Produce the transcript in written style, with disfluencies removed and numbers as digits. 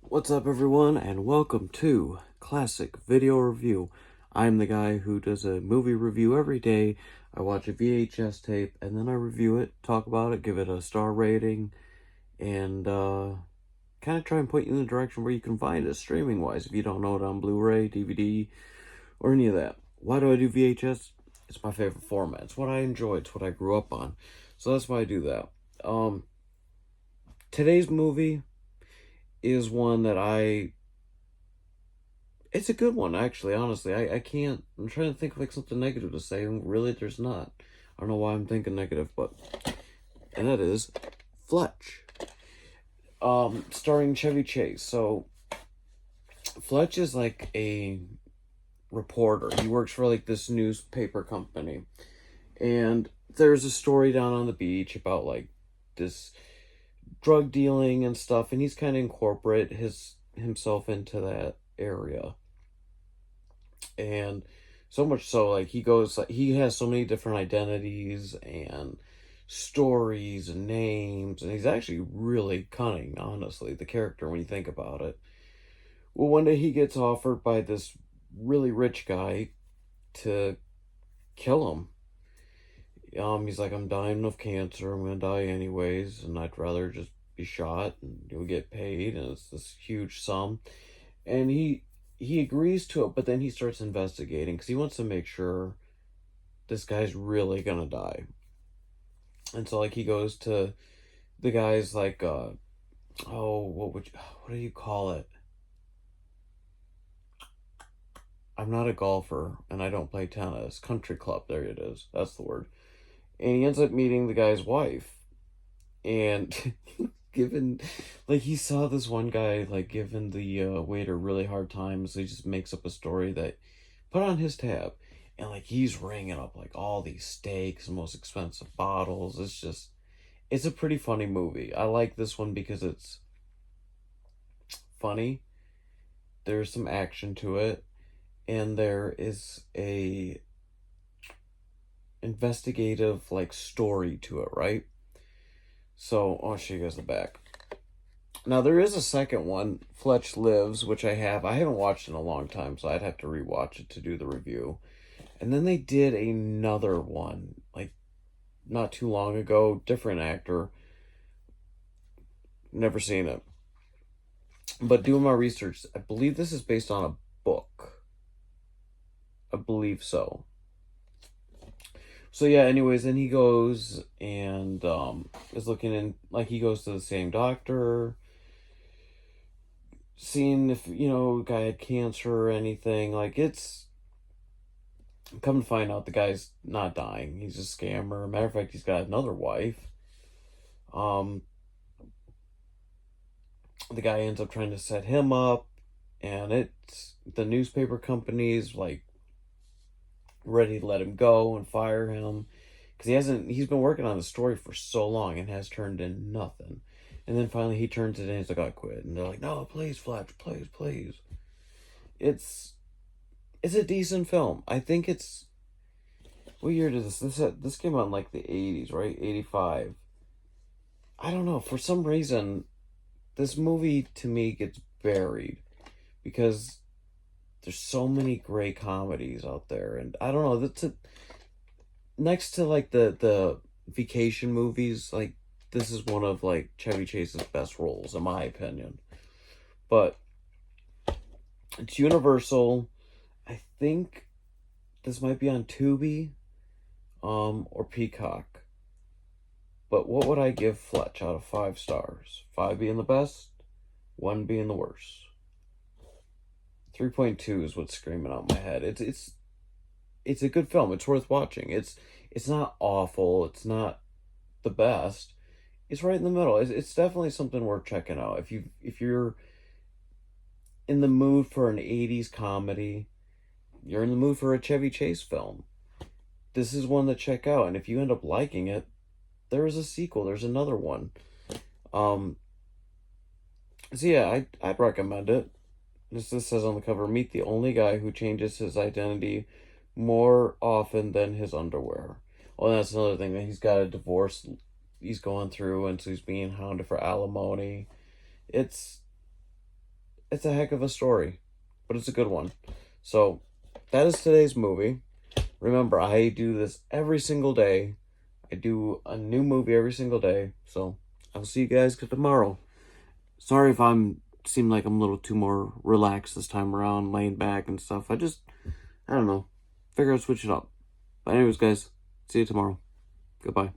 What's up, everyone, and welcome to Classic Video Review. I'm the guy who does a movie review every day. I watch a VHS tape, and then I review it, talk about it, give it a star rating, and kind of try and point you in the direction where you can find it streaming-wise if you don't know it on Blu-ray, DVD, or any of that. Why do I do VHS? It's my favorite format. It's what I enjoy. It's what I grew up on. So that's why I do that. Today's movie is one that it's a good one, actually, honestly. I can't, I'm trying to think of like something negative to say, and really there's not. I don't know why I'm thinking negative, and that is Fletch. Starring Chevy Chase. So, Fletch is like a reporter. He works for like this newspaper company. And there's a story down on the beach about like this drug dealing and stuff, and he's kind of incorporate himself into that area. And so much so, like, he has so many different identities and stories and names, and he's actually really cunning, honestly, the character, when you think about it. Well, one day he gets offered by this really rich guy to kill him. He's like, I'm dying of cancer, I'm gonna die anyways, and I'd rather just be shot and you'll get paid, and it's this huge sum. And he agrees to it, but then he starts investigating because he wants to make sure this guy's really gonna die. And so, like, he goes to the guy's like, what do you call it? I'm not a golfer and I don't play tennis. Country club, there it is. That's the word. And he ends up meeting the guy's wife, and given, like, he saw this one guy like giving the waiter really hard time, so he just makes up a story that put on his tab, and like he's ringing up like all these steaks and most expensive bottles. It's a pretty funny movie. I like this one because it's funny, there's some action to it, and there is a investigative like story to it, right? So I'll show you guys the back. Now, there is a second one, Fletch Lives, which I haven't watched in a long time, so I'd have to rewatch it to do the review. And then they did another one, like, not too long ago, different actor. Never seen it. But doing my research, I believe this is based on a book. I believe so. So yeah, anyways, then he goes and is looking in, like, he goes to the same doctor, seeing if, guy had cancer or anything. Like, it's, come to find out, the guy's not dying. He's a scammer. Matter of fact, he's got another wife. The guy ends up trying to set him up, and it's, the newspaper company's like ready to let him go and fire him because he's been working on the story for so long and has turned in nothing. And then finally he turns it in, he's like, I quit. And they're like, no, please, Fletch, please. It's a decent film. I think it's, what year did this came out in like the 80s, right? 85. I don't know, for some reason this movie to me gets buried because there's so many great comedies out there, and I don't know, next to like the vacation movies, like, this is one of like Chevy Chase's best roles in my opinion. But it's Universal. I think this might be on Tubi or Peacock. But what would I give Fletch out of 5 stars? 5 being the best, 1 being the worst. 3.2 is what's screaming out my head. It's a good film. It's worth watching. It's not awful. It's not the best. It's right in the middle. It's definitely something worth checking out. If you're in the mood for an 80s comedy, you're in the mood for a Chevy Chase film, this is one to check out. And if you end up liking it, there is a sequel. There's another one. So yeah, I'd recommend it. This says on the cover, meet the only guy who changes his identity more often than his underwear. Well, that's another thing, that he's got a divorce he's going through, and so he's being hounded for alimony. It's it's a heck of a story, but it's a good one. So that is today's movie. Remember, I do this every single day. I do a new movie every single day. So I'll see you guys tomorrow. Sorry if seem like I'm a little too more relaxed this time around, laying back and stuff. I don't know. Figure I'd switch it up. But anyways, guys, see you tomorrow. Goodbye.